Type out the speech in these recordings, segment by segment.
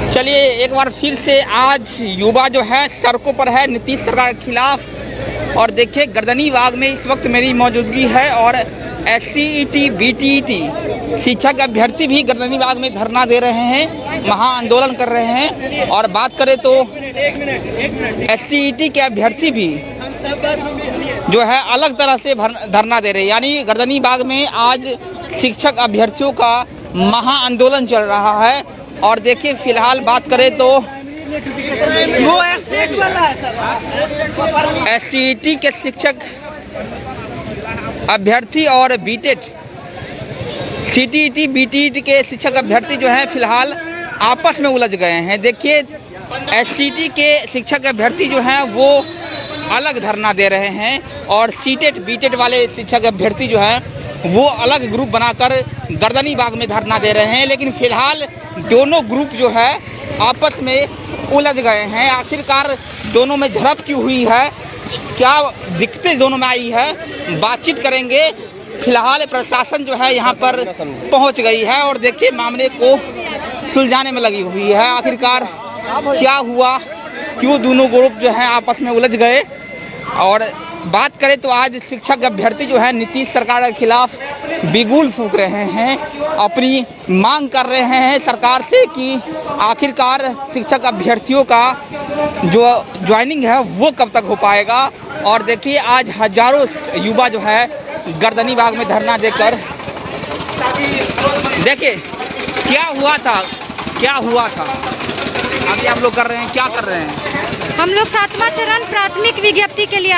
चलिए एक बार फिर से आज युवा जो है सड़कों पर है नीतीश सरकार के खिलाफ। और देखिए गर्दनीबाग में इस वक्त मेरी मौजूदगी है और एसटीईटी बीटीईटी शिक्षक अभ्यर्थी भी गर्दनीबाग में धरना दे रहे हैं, महा आंदोलन कर रहे हैं। और बात करें तो एसटीईटी के अभ्यर्थी भी जो है अलग तरह से धरना दे रहे हैं, यानी गर्दनीबाग में आज शिक्षक अभ्यर्थियों का महा आंदोलन चल रहा है। और देखिए फिलहाल बात करें तो वो एसटीईटी के शिक्षक अभ्यर्थी और बीटेट सीटीईटी बीटीईटी के शिक्षक अभ्यर्थी जो हैं फिलहाल आपस में उलझ गए हैं। देखिए एसटीईटी के शिक्षक अभ्यर्थी जो हैं वो अलग धरना दे रहे हैं और सीटेट बीटेट वाले शिक्षक अभ्यर्थी जो हैं वो अलग ग्रुप बनाकर गर्दनीबाग में धरना दे रहे हैं। लेकिन फिलहाल दोनों ग्रुप जो है आपस में उलझ गए हैं। आखिरकार दोनों में झड़प क्यों हुई है, क्या दिक्कतें दोनों में आई है, बातचीत करेंगे। फिलहाल प्रशासन जो है यहाँ पर पहुँच गई है और देखिए मामले को सुलझाने में लगी हुई है। आखिरकार क्या हुआ, क्यों दोनों ग्रुप जो है आपस में उलझ गए। और बात करें तो आज शिक्षक अभ्यर्थी जो है नीतीश सरकार के खिलाफ बिगुल फूंक रहे हैं, अपनी मांग कर रहे हैं सरकार से कि आखिरकार शिक्षक अभ्यर्थियों का जो ज्वाइनिंग है वो कब तक हो पाएगा। और देखिए आज हजारों युवा जो है गर्दनीबाग में धरना देकर, देखिए क्या हुआ था अभी आप लोग कर रहे हैं, क्या कर रहे हैं? हम लोग 7वां चरण प्राथमिक विज्ञप्ति के लिए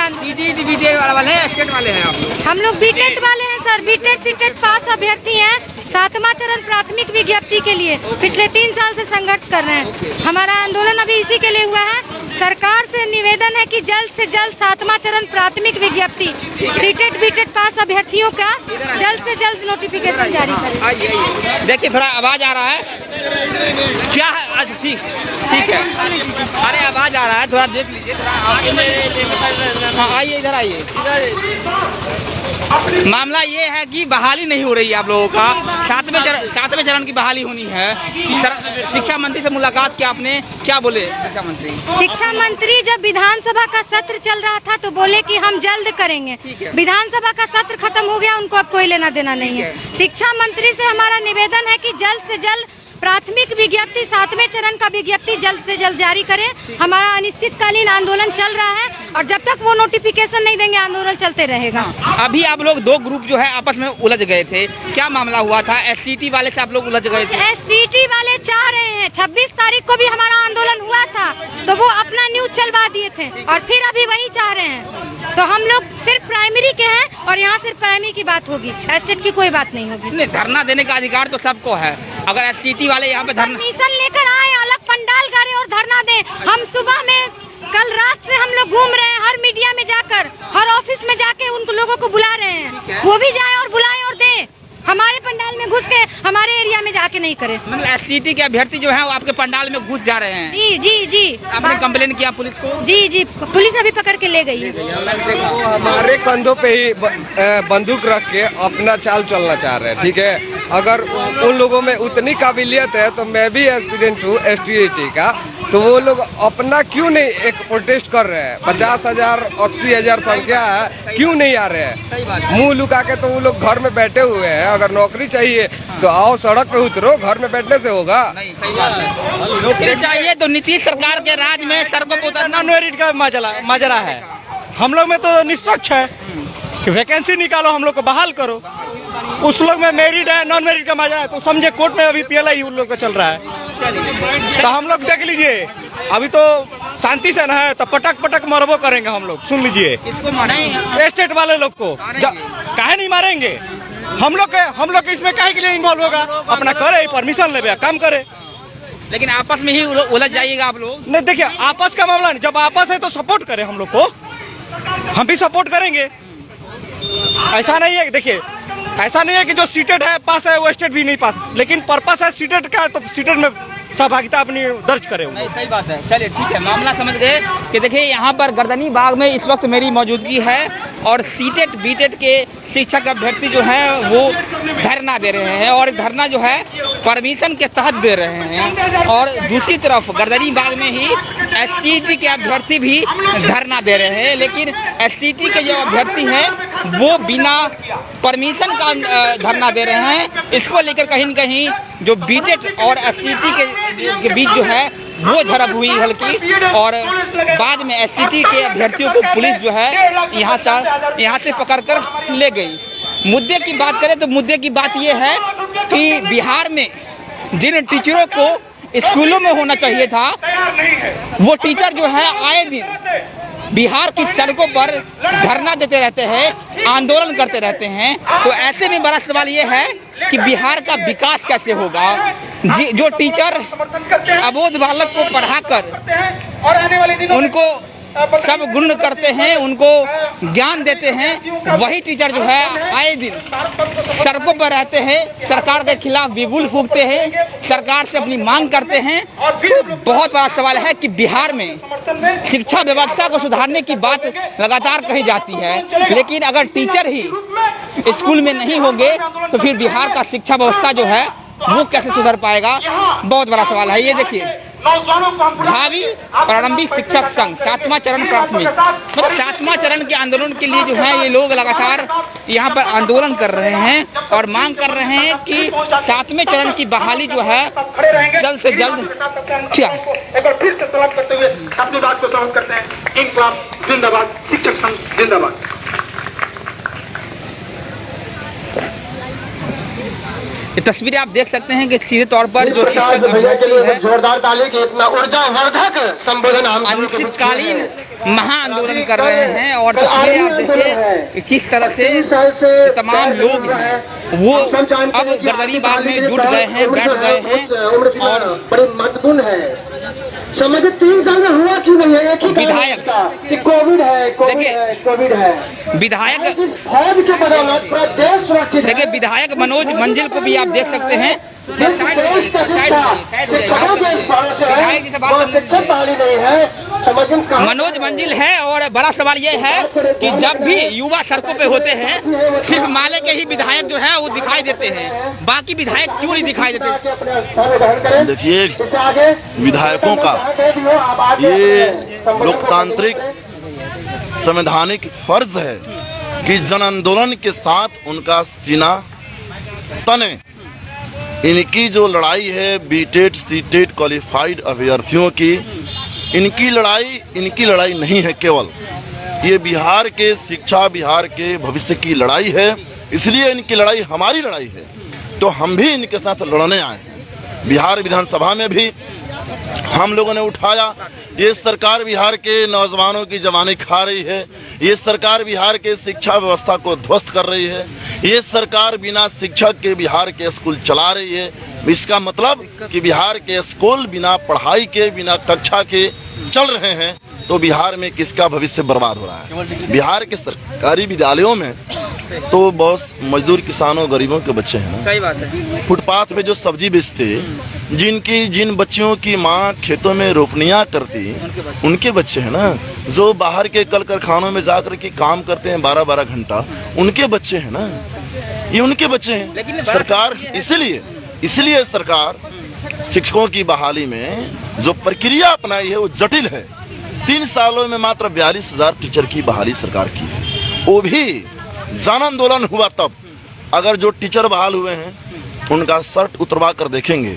बीटेट वाले हैं, स्टेट वाले हैं आप लोग? हम लोग बीटेट वाले हैं सर, बीटेट सीटेट पास अभ्यर्थी हैं। 7वां चरण प्राथमिक विज्ञप्ति के लिए पिछले 3 साल से संघर्ष कर रहे हैं। हमारा आंदोलन अभी इसी के लिए हुआ है। सरकार से निवेदन है कि जल्द से जल्द 7वां चरण प्राथमिक विज्ञप्ति सीटेट बीटेट पास अभ्यर्थियों का जल्द से जल्द नोटिफिकेशन जारी करें। देखिए थोड़ा आवाज आ रहा है, क्या है? अच्छा ठीक है, अरे आवाज आ रहा है, थोड़ा देख लीजिए, थोड़ा आइए इधर आइए। मामला ये है कि बहाली नहीं हो रही है आप लोगों का, 7वें चरण की बहाली होनी है। शिक्षा मंत्री से मुलाकात किया आपने, क्या बोले शिक्षा मंत्री? जब विधानसभा का सत्र चल रहा था तो बोले कि हम जल्द करेंगे। विधानसभा का सत्र खत्म हो गया, उनको अब कोई लेना देना नहीं है। शिक्षा मंत्री से हमारा निवेदन है कि जल्द से जल्द प्राथमिक विज्ञप्ति 7वें चरण का विज्ञप्ति जल्द से जल्द जारी करें। हमारा अनिश्चितकालीन आंदोलन चल रहा है और जब तक वो नोटिफिकेशन नहीं देंगे आंदोलन चलते रहेगा। अभी आप लोग 2 ग्रुप जो है आपस में उलझ गए थे, क्या मामला हुआ था? एसटीईटी वाले से आप लोग उलझ गए थे? एसटीईटी वाले चाह रहे हैं 26 तारीख को भी हमारा आंदोलन हुआ था तो वो अपना न्यूज चलवा दिए थे और फिर अभी वही चाह रहे हैं। तो हम लोग सिर्फ प्राइमरी के हैं और यहाँ सिर्फ प्राइमरी की बात होगी, एस्टेट की कोई बात नहीं होगी। धरना देने का अधिकार तो सबको है। अगर एसटीईटी वाले यहाँ पे परमिशन लेकर आए, अलग पंडाल करें और धरना दें। हम सुबह में कल रात से हम लोग घूम रहे हैं, हर मीडिया में जाकर, हर ऑफिस में जाके उन लोगों को बुला रहे हैं, वो भी जाए और बुलाएं और दें। हमारे पंडाल में घुस के हमारे एरिया में जाके नहीं करे। मतलब एसटीईटी के अभ्यर्थी जो है वो आपके पंडाल में घुस जा रहे हैं? जी। आपने कंप्लेन किया पुलिस को? जी, पुलिस अभी पकड़ के ले गई है। हमारे कंधों पे ही बंदूक रख के अपना चाल चलना चाह रहे हैं, ठीक है। अगर उन लोगों में उतनी काबिलियत है तो मैं भी एस्पिरेंट हूँ एसटीईटी का, तो वो लोग अपना क्यों नहीं एक प्रोटेस्ट कर रहे हैं? 50,000 80,000 संख्या है, क्यों नहीं आ रहे हैं? मुंह लुका के तो वो लोग घर में बैठे हुए हैं। अगर नौकरी चाहिए तो आओ सड़क पे उतरो, घर में बैठने से होगा? नहीं, सही बात है। नौकरी चाहिए तो नीतीश सरकार के राज में सड़कों पर उतरना मेरिट का माजरा है। हम लोग में तो निष्पक्ष है कि वैकेंसी निकालो, हम लोग को बहाल करो। उस लोग में मेरिट है, नॉन मेरिट का माजरा है तो समझे कोर्ट में अभी पीएलआई उन लोग का चल रहा है। तो हम लोग देख लीजिए, अभी तो शांति से ना है तो पटक मरबो करेंगे हम लोग। सुन लीजिए, स्टेट वाले लोग को काहे नहीं मारेंगे? हम लोग इसमें काहे के लिए इन्वॉल्व होगा? अपना करे, परमिशन ले, काम करे। लेकिन आपस में ही उलझ जाइएगा आप लोग। नहीं, देखिए आपस का मामला नहीं, जब आपस है तो सपोर्ट करें हम लोग को, हम भी सपोर्ट करेंगे। ऐसा नहीं है, देखिए ऐसा नहीं है कि जो सीटेड है पास है वो स्टेट भी नहीं पास, लेकिन पर्पस है सीटेड का, तो सीटेड में सहभागिता अपनी दर्ज करे। नहीं, सही बात है। चलिए ठीक है, मामला समझ गए कि देखिए यहाँ पर गर्दनी बाग में इस वक्त मेरी मौजूदगी है और सीटेट बीटेट के शिक्षक अभ्यर्थी जो हैं वो धरना दे रहे हैं और धरना जो है परमिशन के तहत दे रहे हैं। और दूसरी तरफ गर्दनी बाग में ही एसटीटी के अभ्यर्थी भी धरना दे रहे हैं, लेकिन एसटीटी के जो अभ्यर्थी हैं वो बिना परमिशन का धरना दे रहे हैं। इसको लेकर कहीं न कहीं जो बीटेट और एसटीटी के बीच जो है वो झड़प हुई हल्की, और बाद में एसटीटी के अभ्यर्थियों को पुलिस जो है यहाँ से पकड़कर ले गई। मुद्दे की बात करें तो मुद्दे की बात ये है कि बिहार में जिन टीचरों को स्कूलों में होना चाहिए था वो टीचर जो है आए दिन बिहार की सड़कों पर धरना देते रहते हैं, आंदोलन करते रहते हैं। तो ऐसे में बड़ा सवाल ये है कि बिहार का विकास कैसे होगा। जो टीचर अबोध बालक को पढ़ाकर उनको सब गुण करते हैं, उनको ज्ञान देते हैं, वही टीचर जो है आए दिन सड़कों पर रहते हैं, सरकार के खिलाफ बिगुल फूंकते हैं, सरकार से अपनी मांग करते हैं। तो बहुत बड़ा सवाल है कि बिहार में शिक्षा व्यवस्था को सुधारने की बात लगातार कही जाती है, लेकिन अगर टीचर ही स्कूल में नहीं होंगे तो फिर बिहार का शिक्षा व्यवस्था जो है वो कैसे सुधर पाएगा, बहुत बड़ा सवाल है। ये देखिए, भावी प्रारंभिक शिक्षक संघ 7वां चरण प्राथमिक, मतलब 7वां चरण के आंदोलन के लिए जो है ये लोग लगातार यहाँ पर आंदोलन कर रहे हैं और मांग कर रहे हैं कि 7वें चरण की बहाली जो है जल्द से जल्द क्या। एक बार फिर से सलाम करते हुए अपनी बात को समाप्त करते हैं। इंकलाब जिंदाबाद, शिक्षक संघ जिंदाबाद। ये तस्वीरें आप देख सकते हैं कि सीधे तौर पर जो शिक्षक अभ्यर्थी है जोरदार ताली की इतना ऊर्जावर्धक संबोधन हम अनिश्चितकालीन महाआंदोलन कर रहे हैं। और तस्वीरें आप देखिए किस तरह से तमाम लोग हैं वो अब गर्दनी बाग में जुट गए हैं, बैठ गए हैं। और बड़े महत्वपूर्ण है समझ 3 साल में हुआ क्यों नहीं है, एक ही विधायक कि कोविड है, कोविड है। विधायक फौज के बदौलत पूरा देश सुरक्षित। देखिए, विधायक मनोज मंजिल को भी आप देख सकते हैं। मनोज मंजिल है और बड़ा सवाल ये है कि जब भी युवा सड़कों पे होते हैं सिर्फ माले के ही विधायक जो है वो दिखाई देते हैं, बाकी विधायक क्यों नहीं दिखाई देते। देखिए, विधायकों का ये लोकतांत्रिक संवैधानिक फर्ज है कि जन आंदोलन के साथ उनका सीना तने। इनकी जो लड़ाई है बीटेट सीटेट क्वालिफाइड अभ्यर्थियों की, इनकी लड़ाई नहीं है केवल, ये बिहार के शिक्षा, बिहार के भविष्य की लड़ाई है। इसलिए इनकी लड़ाई हमारी लड़ाई है, तो हम भी इनके साथ लड़ने आए। बिहार विधानसभा में भी हम लोगों ने उठाया, ये सरकार बिहार के नौजवानों की जवानी खा रही है, ये सरकार बिहार के शिक्षा व्यवस्था को ध्वस्त कर रही है, ये सरकार बिना शिक्षक के बिहार के स्कूल चला रही है। इसका मतलब कि बिहार के स्कूल बिना पढ़ाई के, बिना कक्षा के चल रहे हैं, तो बिहार में किसका भविष्य बर्बाद हो रहा है। बिहार के सरकारी विद्यालयों में तो बहुत मजदूर किसानों गरीबों के बच्चे हैं ना, सही बात है। फुटपाथ पे जो सब्जी बेचते, जिन बच्चियों की माँ खेतों में रोपनियां करती, उनके बच्चे हैं ना। जो बाहर के कल कारखानों में जाकर के काम करते हैं 12-12 घंटा, उनके बच्चे हैं ना, ये उनके बच्चे हैं। सरकार इसलिए सरकार शिक्षकों की बहाली में जो प्रक्रिया अपनाई है वो जटिल है। 3 सालों में मात्र 42,000 टीचर की बहाली सरकार की है, वो भी जन आंदोलन हुआ तब। अगर जो टीचर बहाल हुए हैं उनका शर्ट उतरवा कर देखेंगे,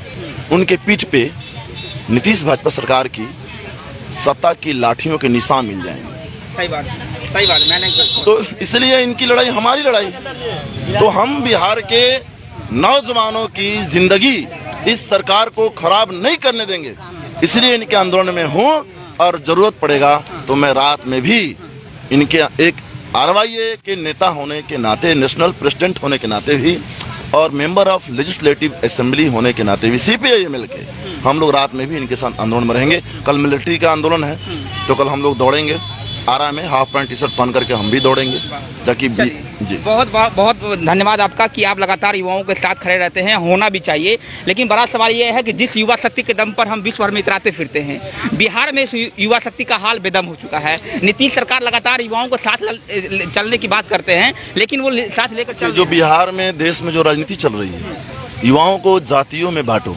उनके पीठ पे नीतीश भाजपा सरकार की सत्ता की लाठियों के निशान मिल जाएंगे। सही बात मैंने तो इसलिए इनकी लड़ाई हमारी लड़ाई। तो हम बिहार के नौजवानों की जिंदगी इस सरकार को खराब नहीं करने देंगे, इसलिए इनके आंदोलन में हूँ। और जरूरत पड़ेगा तो मैं रात में भी इनके एक आरवाईए के नेता होने के नाते, नेशनल प्रेसिडेंट होने के नाते भी, और मेंबर ऑफ लेजिस्लेटिव असेंबली होने के नाते भी, सीपीआई मिलके हम लोग रात में भी इनके साथ आंदोलन में रहेंगे। कल मिलिट्री का आंदोलन है तो कल हम लोग दौड़ेंगे, आरा में हाफ पैंट टी शर्ट पहन करके हम भी दौड़ेंगे ताकि जी। बहुत बहुत धन्यवाद आपका कि आप लगातार युवाओं के साथ खड़े रहते हैं, होना भी चाहिए। लेकिन बड़ा सवाल यह है कि जिस युवा शक्ति के दम पर हम विश्व भर में इतराते फिरते हैं, बिहार में इस युवा शक्ति का हाल बेदम हो चुका है। नीतीश सरकार लगातार युवाओं को साथ चलने की बात करते हैं, लेकिन वो साथ लेकर चल जो बिहार में देश में जो राजनीति चल रही है, युवाओं को जातियों में बांटो,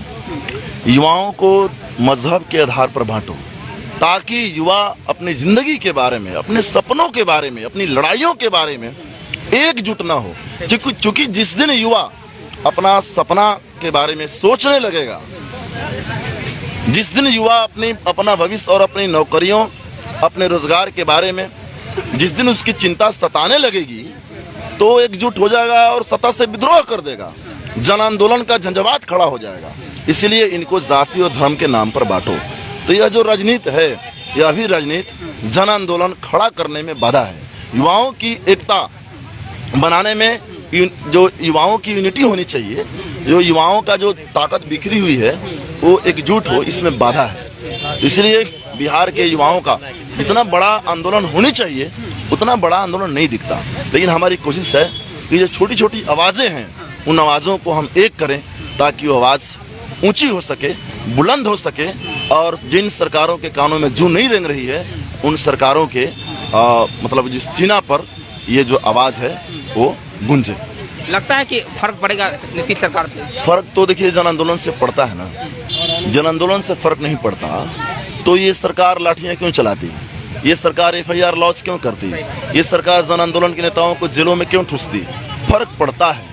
युवाओं को मजहब के आधार पर बांटो, ताकि युवा अपनी जिंदगी के बारे में, अपने सपनों के बारे में, अपनी लड़ाइयों के बारे में एकजुट ना हो। क्योंकि जिस दिन युवा अपना सपना के बारे में सोचने लगेगा, जिस दिन युवा अपना भविष्य और अपनी नौकरियों, अपने रोजगार के बारे में जिस दिन उसकी चिंता सताने लगेगी, तो एकजुट हो जाएगा और सत्ता से विद्रोह कर देगा, जन आंदोलन का झंझावात खड़ा हो जाएगा। इसलिए इनको जाति और धर्म के नाम पर बांटो। तो यह जो राजनीति है, यह भी राजनीति जन आंदोलन खड़ा करने में बाधा है। युवाओं की एकता बनाने में जो युवाओं की यूनिटी होनी चाहिए, जो युवाओं का जो ताकत बिखरी हुई है वो एकजुट हो, इसमें बाधा है। इसलिए बिहार के युवाओं का जितना बड़ा आंदोलन होनी चाहिए उतना बड़ा आंदोलन नहीं दिखता। लेकिन हमारी कोशिश है कि जो छोटी छोटी आवाजें हैं उन आवाजों को हम एक करें, ताकि वो आवाज ऊंची हो सके, बुलंद हो सके, और जिन सरकारों के कानों में जू नहीं रेंग रही है उन सरकारों के मतलब जो सीना पर ये जो आवाज है वो गूंजे। लगता है कि फर्क पड़ेगा नीतीश सरकार पे? फर्क तो देखिए जन आंदोलन से पड़ता है ना, जन आंदोलन से फर्क नहीं पड़ता तो ये सरकार लाठियां क्यों चलाती, ये सरकार FIR लॉन्च क्यों करती, ये सरकार जन आंदोलन के नेताओं को जेलों में क्यों ठूसती? फर्क पड़ता है,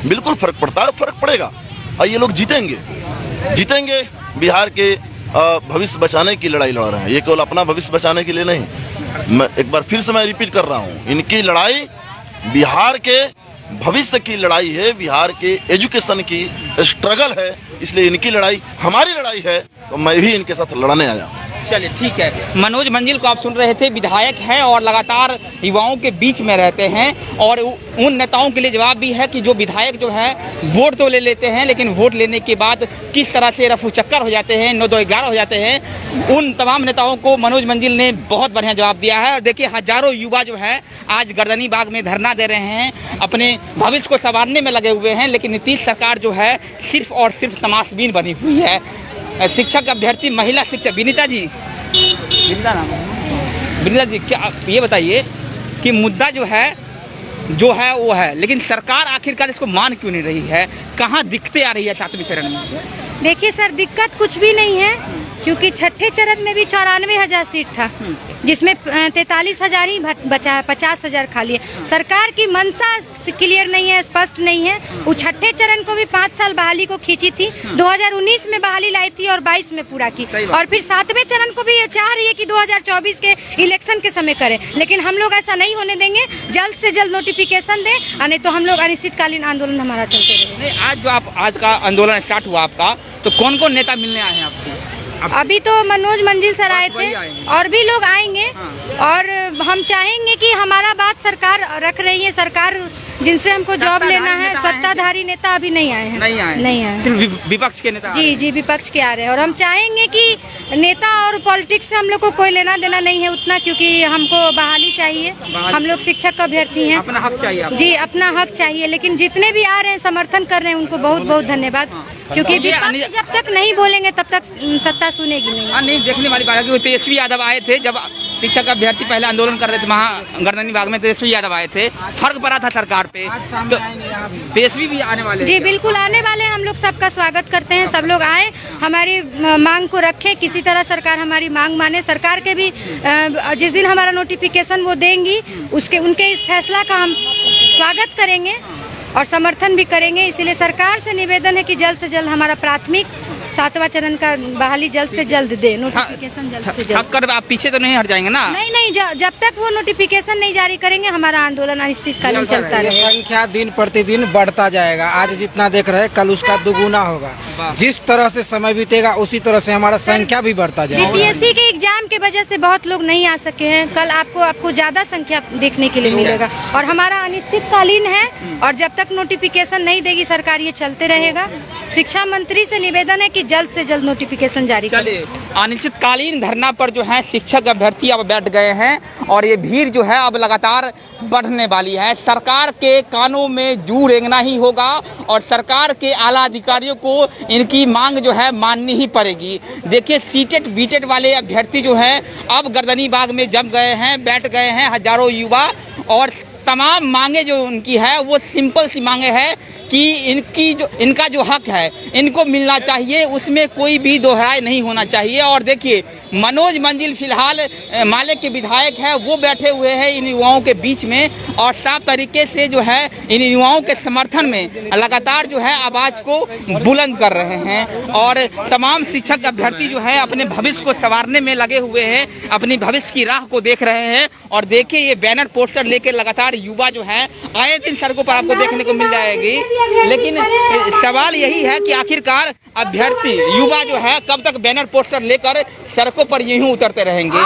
बिल्कुल फर्क पड़ता है, फर्क पड़ेगा और ये लोग जीतेंगे। बिहार के भविष्य बचाने की लड़ाई लड़ रहे हैं, ये केवल अपना भविष्य बचाने के लिए नहीं। मैं एक बार फिर से मैं रिपीट कर रहा हूँ, इनकी लड़ाई बिहार के भविष्य की लड़ाई है, बिहार के एजुकेशन की स्ट्रगल है। इसलिए इनकी लड़ाई हमारी लड़ाई है, तो मैं भी इनके साथ लड़ने आया। चलिए ठीक है। मनोज मंजिल को आप सुन रहे थे, विधायक हैं और लगातार युवाओं के बीच में रहते हैं, और उन नेताओं के लिए जवाब भी है कि जो विधायक जो है वोट तो ले लेते हैं, लेकिन वोट लेने के बाद किस तरह से रफू चक्कर हो जाते हैं, 9-2-11 हो जाते हैं। उन तमाम नेताओं को मनोज मंजिल ने बहुत बढ़िया जवाब दिया है। और देखिए हजारों युवा जो है आज गर्दनी बाग में धरना दे रहे हैं, अपने भविष्य को संवारने में लगे हुए हैं, लेकिन नीतीश सरकार जो है सिर्फ और सिर्फ तमाशबीन बनी हुई है। शिक्षक अभ्यर्थी महिला शिक्षक विनीता जी, विनीता जी क्या ये बताइए कि मुद्दा जो है वो है, लेकिन सरकार आखिरकार इसको मान क्यों नहीं रही है? कहाँ दिक्कतें आ रही है 7वें चरण में? देखिए सर, दिक्कत कुछ भी नहीं है, क्योंकि छठे चरण में भी 94,000 सीट था, जिसमें 43,000 ही बचा है, 50,000 खाली है। सरकार की मंशा क्लियर नहीं है, स्पष्ट नहीं है। वो छठे चरण को भी 5 साल बहाली को खींची थी, 2019 में बहाली लाई थी और 22 में पूरा की, और फिर 7वें चरण को भी ये चाह रही है कि 2024 के इलेक्शन के समय करें, लेकिन हम लोग ऐसा नहीं होने देंगे। जल्द से जल्द नोटिफिकेशन दें, नहीं तो हम लोग अनिश्चितकालीन आंदोलन हमारा चलते रहेगा। आज जो आज का आंदोलन स्टार्ट हुआ आपका, तो कौन कौन नेता मिलने आए हैं आपको? अभी तो मनोज मंजिल सर आए थे, और भी लोग आएंगे। और हम चाहेंगे कि हमारा बात सरकार रख रही है, सरकार जिनसे हमको जॉब लेना है। सत्ताधारी नेता अभी नहीं आए हैं, नहीं आए, विपक्ष के नेता? जी विपक्ष के आ रहे हैं। और हम चाहेंगे कि नेता और पॉलिटिक्स से हम लोग को कोई लेना देना नहीं है उतना, क्योंकि हमको बहाली चाहिए। हम लोग शिक्षक अभ्यर्थी हैं, अपना हक चाहिए जी, अपना हक चाहिए। लेकिन जितने भी आ रहे हैं समर्थन कर रहे हैं उनको बहुत बहुत धन्यवाद, क्योंकि विपक्ष जब तक नहीं बोलेंगे तब तक सत्ता सुनेगी नहीं। नहीं, देखने वाली बात है कि तेजस्वी यादव आए थे जब शिक्षक अभ्यर्थी पहले आंदोलन कर रहे थे वहाँ गर्दनी बाग में, तेजस्वी यादव आए थे, फर्क पड़ा था सरकार पे। तो तेजस्वी भी आने वाले? जी बिल्कुल आने वाले हैं। हम लोग सबका स्वागत करते हैं, सब लोग आए, हमारी मांग को रखें, किसी तरह सरकार हमारी मांग माने। सरकार के भी जिस दिन हमारा नोटिफिकेशन वो देंगी, उनके इस फैसला का हम स्वागत करेंगे और समर्थन भी करेंगे। इसलिए सरकार से निवेदन है कि जल्द से जल्द हमारा प्राथमिक 7वां चरण का बहाली जल्द से जल्द दे, नोटिफिकेशन जल्द से जल्द। कर आप पीछे तो नहीं हट जाएंगे ना? नहीं, जब तक वो नोटिफिकेशन नहीं जारी करेंगे हमारा आंदोलन अनिश्चितकालीन चलता रहेगा। संख्या दिन प्रतिदिन बढ़ता जाएगा। आज जितना देख रहे हैं कल उसका दुगुना होगा। जिस तरह से समय बीतेगा उसी तरह से हमारा संख्या भी बढ़ता जाएगा। बीपीएससी के एग्जाम की वजह से बहुत लोग नहीं आ सके हैं, कल आपको ज्यादा संख्या देखने के लिए मिलेगा और हमारा अनिश्चितकालीन है और जब तक नोटिफिकेशन नहीं देगी सरकार ये चलते रहेगा। शिक्षा मंत्री से निवेदन है कि जल्द से जल्द नोटिफिकेशन जारी करें। अनिश्चितकालीन धरना पर जो है शिक्षक अभ्यर्थी अब बैठ गए हैं और ये भीड़ जो है अब लगातार बढ़ने वाली है। सरकार के कानों में जू रेंगना ही होगा और सरकार के आला अधिकारियों को इनकी मांग जो है माननी ही पड़ेगी। देखिए सीटेट बीटेट वाले अभ्यर्थी जो हैं अब गर्दनीबाग में जम गए हैं, बैठ गए हैं हजारों युवा और तमाम मांगे जो उनकी है वो सिंपल सी मांगे है कि इनका जो हक है इनको मिलना चाहिए, उसमें कोई भी दोहराए नहीं होना चाहिए। और देखिए मनोज मंजिल फिलहाल माले के विधायक है, वो बैठे हुए हैं इन युवाओं के बीच में और साफ तरीके से जो है इन युवाओं के समर्थन में लगातार जो है आवाज को बुलंद कर रहे हैं। और तमाम शिक्षक अभ्यर्थी जो है अपने भविष्य को संवारने में लगे हुए हैं, अपनी भविष्य की राह को देख रहे हैं। और देखिए ये बैनर पोस्टर लेकर लगातार युवा जो है आए दिन सड़कों पर आपको देखने को मिल जाएगी। लेकिन सवाल यही है कि आखिरकार अभ्यर्थी युवा जो है कब तक बैनर पोस्टर लेकर सड़कों पर यूं उतरते रहेंगे।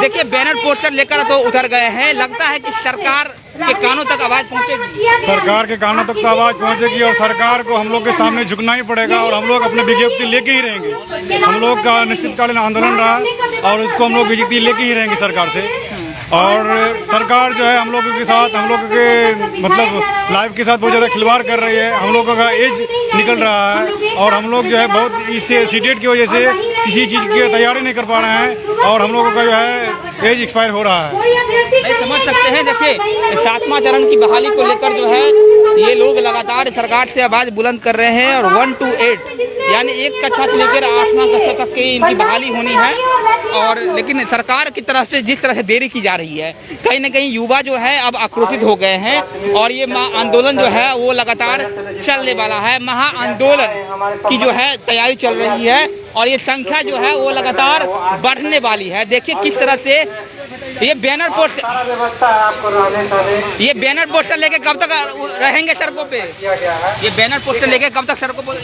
देखिए बैनर पोस्टर लेकर तो उतर गए हैं, लगता है कि सरकार के कानों तक आवाज पहुंचेगी। सरकार के कानों तक तो आवाज पहुंचेगी और सरकार को हम लोग के सामने झुकना ही पड़ेगा और हम लोग अपने विज्ञप्ति लेके ही रहेंगे। हम लोग का अनिश्चितकालीन आंदोलन रहा और उसको हम लोग विज्ञप्ति लेके ही रहेंगे सरकार से। और सरकार जो है हम लोगों के साथ, हम लोग के मतलब लाइफ के साथ बहुत ज़्यादा खिलवाड़ कर रही है। हम लोगों का एज निकल रहा है और हम लोग जो है बहुत इस सीटेट की वजह से किसी चीज़ की तैयारी नहीं कर पा रहे हैं और हम लोगों का जो है एज एक्सपायर हो रहा है। नहीं समझ सकते हैं। देखिए 7वां चरण की बहाली को लेकर जो है ये लोग लगातार सरकार से आवाज बुलंद कर रहे हैं और 1 to 8 यानी 1 कक्षा से लेकर 8वां कक्षा तक की इनकी बहाली होनी है। और लेकिन सरकार की तरफ से जिस तरह से देरी की जा रही है, कहीं न कहीं युवा जो है अब आक्रोशित हो गए हैं और ये आंदोलन जो है वो लगातार चलने वाला है। महा आंदोलन की जो है तैयारी चल रही है और ये संख्या जो है वो लगातार बढ़ने वाली है। देखिए किस तरह से ये बैनर पोस्टर लेके कब तक रहेंगे सड़कों पे? ये बैनर पोस्टर लेके कब तक सड़कों पर?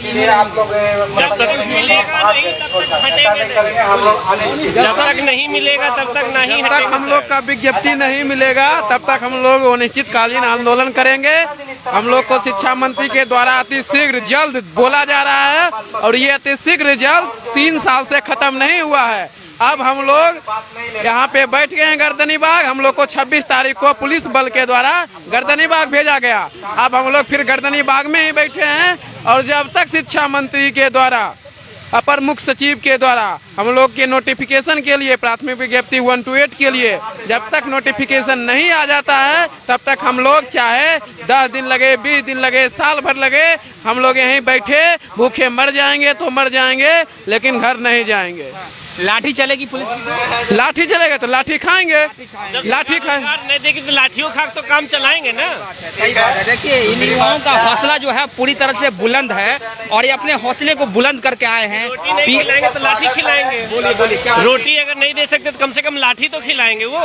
जब तक नहीं मिलेगा तब तक नहीं, जब तक हम लोग का विज्ञप्ति नहीं मिलेगा तब तक हम लोग अनिश्चितकालीन आंदोलन करेंगे। हम लोग को शिक्षा मंत्री के द्वारा अति शीघ्र जल्द बोला जा रहा है और ये अति शीघ्र जल्द 3 साल से खत्म नहीं हुआ है। अब हम लोग यहाँ पे बैठ गए हैं गर्दनीबाग। हम लोग को 26 तारीख को पुलिस बल के द्वारा गर्दनीबाग भेजा गया। अब हम लोग फिर गर्दनीबाग में ही बैठे हैं और जब तक शिक्षा मंत्री के द्वारा, अपर मुख्य सचिव के द्वारा हम लोग के नोटिफिकेशन के लिए प्राथमिक विज्ञप्ति 1 to 8 के लिए जब तक नोटिफिकेशन नहीं आ जाता है तब तक हम लोग चाहे 10 दिन लगे, 20 दिन लगे, साल भर लगे, हम लोग यहीं बैठे भूखे मर जाएंगे तो मर जाएंगे लेकिन घर नहीं जाएंगे। लाठी चलेगी पुलिस की? लाठी चलेगा तो लाठी खाएंगे, लाठी खाएंगे नहीं देगी तो लाठियों खा तो काम चलाएंगे ना। सही बात है। देखिए इन युवाओं का हौसला जो है पूरी तरह से बुलंद है और ये अपने हौसले को बुलंद करके आए हैं। रोटी नहीं खिलाएंगे तो लाठी खिलाएंगे। बोलिए रोटी अगर नहीं दे सकते तो कम से कम लाठी तो खिलाएंगे, वो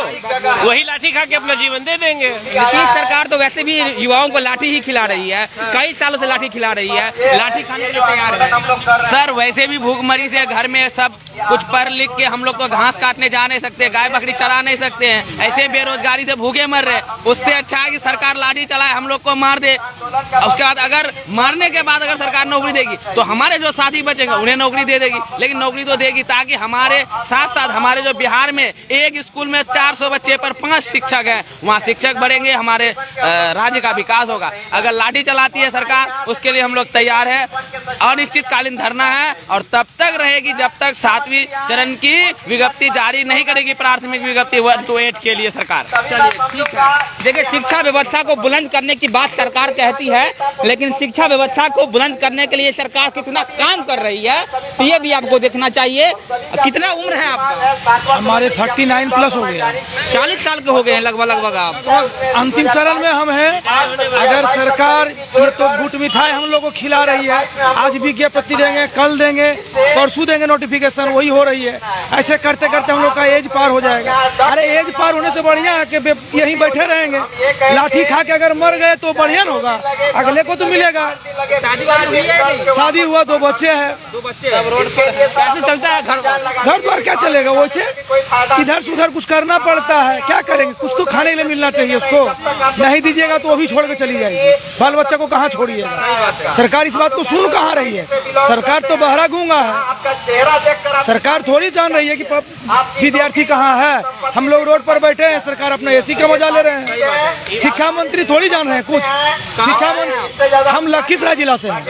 वही लाठी खा के अपना जीवन दे देंगे। नीतीश सरकार तो वैसे भी युवाओं को लाठी ही खिला रही है, कई सालों से लाठी खिला रही है, लाठी खाने के लिए तैयार है। सर वैसे भी भूखमरी से घर में सब कुछ पढ़ लिख के हम लोग तो घास काटने जा नहीं सकते, गाय बकरी चरा नहीं सकते हैं, ऐसे बेरोजगारी से भूखे मर रहे। उससे अच्छा है कि सरकार लाठी चलाए, हम लोग को मार दे। उसके बाद अगर मारने के बाद अगर सरकार नौकरी देगी तो हमारे जो साथी बचेंगे उन्हें नौकरी दे देगी, लेकिन नौकरी तो देगी ताकि हमारे साथ साथ हमारे जो बिहार में एक स्कूल में 400 बच्चे पर 5 शिक्षक हैं, वहाँ शिक्षक बढ़ेंगे, हमारे राज्य का विकास होगा। अगर लाठी चलाती है सरकार उसके लिए हम लोग तैयार है। अनिश्चितकालीन धरना है और तब तक रहेगी जब तक 7वीं चरण की विज्ञप्ति जारी नहीं करेगी, प्राथमिक विज्ञप्ति 1 to 8 के लिए सरकार। चलिए ठीक है। देखिए शिक्षा व्यवस्था को बुलंद करने की बात सरकार कहती है, लेकिन शिक्षा व्यवस्था को बुलंद करने के लिए सरकार कितना काम कर रही है ये भी आपको देखना चाहिए। कितना उम्र है आपका? हमारे 39 प्लस हो गया, 40 साल के हो गए हैं लगभग आप। अंतिम चरण में हम हैं। अगर सरकार ये तो गुट मिठाई हम लोग को खिला रही है, आज विज्ञप्ति देंगे, कल देंगे, परसों देंगे नोटिफिकेशन, वही हो रही रही है। ऐसे करते करते हम लोग का एज पार हो जाएगा। अरे एज पार होने से बढ़िया है कि यहीं बैठे रहेंगे, लाठी खा के अगर मर गए तो बढ़िया न होगा, अगले को तो मिलेगा। शादी हुआ, 2 बच्चे हैं। 2 बच्चे कैसे चलता है घर द्वार क्या चलेगा, वैसे इधर से उधर कुछ करना पड़ता है, क्या करेंगे, कुछ तो खाने के लिए मिलना चाहिए उसको। नहीं दीजिएगा तो वो भी छोड़ के चली जाएगी, बाल बच्चा को कहाँ छोड़िएगा। सरकार इस बात को सुन कहाँ रही है, सरकार तो बहरा गूंगा है। सरकार थोड़ी जान रही है कि विद्यार्थी कहाँ है। हम लोग रोड पर बैठे हैं, सरकार अपना एसी का मजा ले रहे हैं। शिक्षा मंत्री थोड़ी जान रहे हैं कुछ। शिक्षा मंत्री हम लखीसराय जिला से हैं।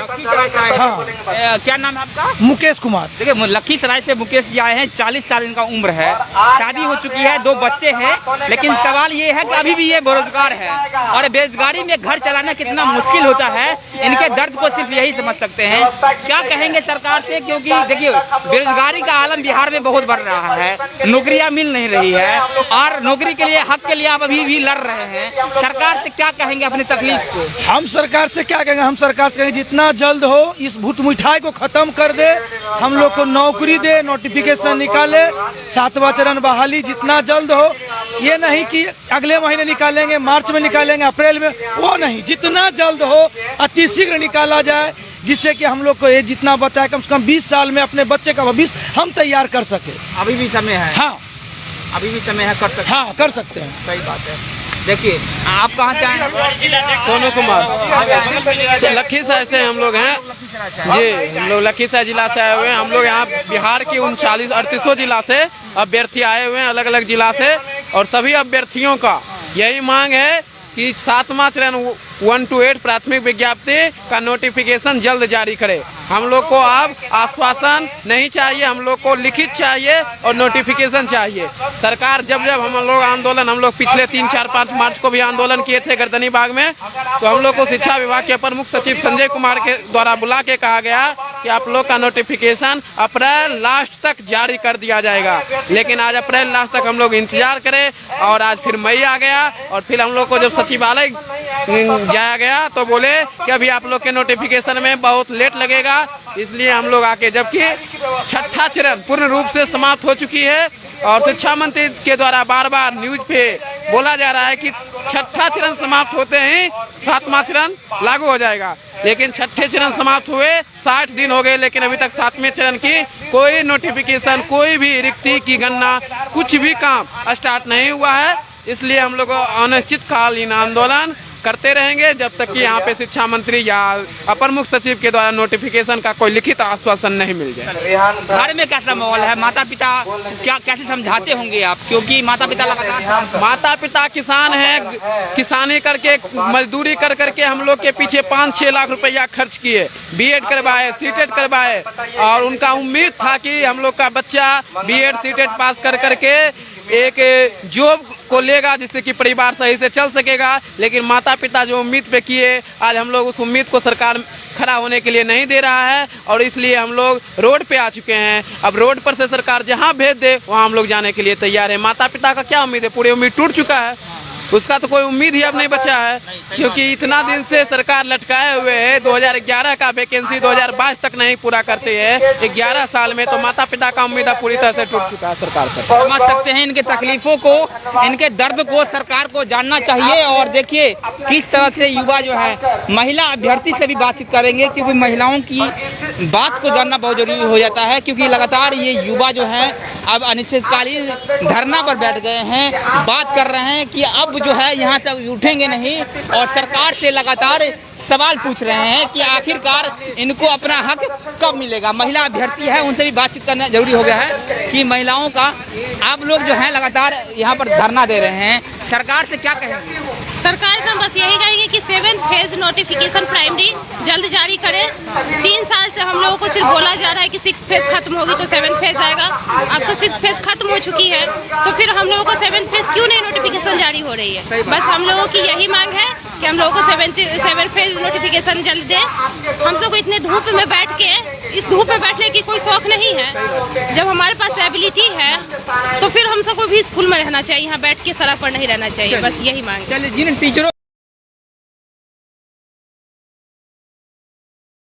हाँ, क्या नाम है आपका? मुकेश कुमार। देखिए, लखीसराय से मुकेश जी आए हैं। 40 साल इनका उम्र है, शादी हो चुकी है, 2 बच्चे हैं, लेकिन सवाल ये है कि अभी भी ये बेरोजगार है और बेरोजगारी में घर चलाना कितना मुश्किल होता है, इनके दर्द को सिर्फ यही समझ सकते हैं। क्या कहेंगे सरकार से, क्योंकि देखिए बेरोजगारी का आलम बिहार में बहुत बढ़ रहा है, नौकरियां मिल नहीं रही है और नौकरी के लिए, हक के लिए आप अभी भी लड़ रहे हैं। सरकार से क्या कहेंगे अपनी तकलीफ को? हम सरकार से क्या कहेंगे, हम सरकार से कहेंगे जितना जल्द हो इस भूत मिठाई को खत्म कर दे, हम लोग को नौकरी दे, नोटिफिकेशन निकाले, 7वां चरण बहाली जितना जल्द हो। ये नहीं कि अगले महीने निकालेंगे, मार्च में निकालेंगे, अप्रैल में, वो नहीं, जितना जल्द हो अतिशीघ्र निकाला जाए, जिससे कि हम लोग को ये जितना बचा है कम से कम 20 साल में अपने बच्चे का भविष्य हम तैयार कर सके। अभी भी समय है। हाँ, अभी भी समय है, कर सकते हैं। हाँ, कर सकते हैं। सही बात है। देखिए, आप कहाँ से आए हैं? सोनू कुमार, लखीसराय से हम लोग हैं जी। हम लोग लखीसराय जिला से आए हुए हैं। हम लोग यहाँ बिहार की 39-38 जिला से अभ्यर्थी आए हुए हैं, अलग अलग जिला से, और सभी अभ्यर्थियों का यही मांग है कि 7वां चरण 1 to 8 प्राथमिक विज्ञप्ति का नोटिफिकेशन जल्द जारी करे। हम लोग को अब आश्वासन नहीं चाहिए, हम लोग को लिखित चाहिए और नोटिफिकेशन चाहिए। सरकार जब हम लोग आंदोलन, हम लोग पिछले 3, 4, 5 मार्च को भी आंदोलन किए थे गर्दनी बाग में, तो हम लोग को शिक्षा विभाग के प्रमुख सचिव संजय कुमार के द्वारा बुला के कहा गया कि आप लोग का नोटिफिकेशन अप्रैल लास्ट तक जारी कर दिया जाएगा। लेकिन आज अप्रैल लास्ट तक हम लोग इंतजार करें और आज फिर मई आ गया और फिर हम लोग को जब सचिवालय जाया गया तो बोले कि अभी आप लोग के नोटिफिकेशन में बहुत लेट लगेगा, इसलिए हम लोग आके, जबकि 6ठा चरण पूर्ण रूप से समाप्त हो चुकी है और शिक्षा मंत्री के द्वारा बार बार न्यूज पे बोला जा रहा है कि 6ठा चरण समाप्त होते ही 7वां चरण लागू हो जाएगा। लेकिन 6ठे चरण समाप्त हुए 60 दिन हो गए, लेकिन अभी तक 7वें चरण की कोई नोटिफिकेशन, कोई भी रिक्ति की गणना, कुछ भी काम स्टार्ट नहीं हुआ है। इसलिए हम लोग अनिश्चितकालीन आंदोलन करते रहेंगे जब तक कि यहाँ पे शिक्षा मंत्री या अपर मुख्य सचिव के द्वारा नोटिफिकेशन का कोई लिखित आश्वासन नहीं मिल जाए। घर में कैसा माहौल है? माता पिता क्या कैसे समझाते होंगे आप, क्योंकि माता पिता लगातार, माता पिता किसान हैं, किसानी करके मजदूरी कर करके हम लोग के पीछे 5-6 लाख रुपया खर्च किए, बीएड करवाए, सीटेट करवाए, और उनका उम्मीद था कि हम लोग का बच्चा बीएड सीटेट पास कर करके एक जॉब को लेगा जिससे कि परिवार सही से चल सकेगा। लेकिन माता पिता जो उम्मीद पे किए, आज हम लोग उस उम्मीद को सरकार खड़ा होने के लिए नहीं दे रहा है और इसलिए हम लोग रोड पे आ चुके हैं। अब रोड पर से सरकार जहां भेज दे वहां हम लोग जाने के लिए तैयार है। माता पिता का क्या उम्मीद है? पूरी उम्मीद टूट चुका है, उसका तो कोई उम्मीद ही अब नहीं बचा है, क्योंकि इतना दिन से सरकार लटकाए हुए है। 2011 का वैकेंसी 2022 तक नहीं पूरा करते हैं। 11 साल में तो माता पिता का उम्मीद पूरी तरह से टूट चुका है सरकार पर। समझ सकते हैं इनके तकलीफों को, इनके दर्द को सरकार को जानना चाहिए। और देखिए किस तरह से युवा जो है, महिला अभ्यर्थी से भी बातचीत करेंगे, क्योंकि महिलाओं की बात को जानना बहुत जरूरी हो जाता है, क्योंकि लगातार ये युवा जो है अब अनिश्चितकालीन धरना पर बैठ गए हैं, बात कर रहे हैं कि अब जो है यहाँ से उठेंगे नहीं और सरकार से लगातार सवाल पूछ रहे हैं कि आखिरकार इनको अपना हक कब मिलेगा। महिला अभ्यर्थी है, उनसे भी बातचीत करना जरूरी हो गया है कि महिलाओं का, आप लोग जो है लगातार यहाँ पर धरना दे रहे हैं, सरकार से क्या कहेंगे? सरकार से हम बस यही कहेंगे कि 7th फेज नोटिफिकेशन प्राइमरी जल्द जारी करें। 3 साल से हम लोगों को सिर्फ बोला जा रहा है कि 6th फेज खत्म होगी तो 7th फेज आएगा। अब तो 6th फेज खत्म हो चुकी है, तो फिर हम लोगों को 7th फेज क्यों नहीं नोटिफिकेशन जारी हो रही है? बस हम लोगों की यही मांग है कि हम लोगों को 7th फेज नोटिफिकेशन जल्द दें। हम सबको इतने धूप में बैठ के, इस धूप में बैठने की कोई शौक नहीं है। जब हमारे पास एबिलिटी है तो फिर हम सबको भी स्कूल में रहना चाहिए, यहाँ बैठ के सड़क पर नहीं रहना चाहिए। बस यही मांग है। चलिए, जिन टीचरों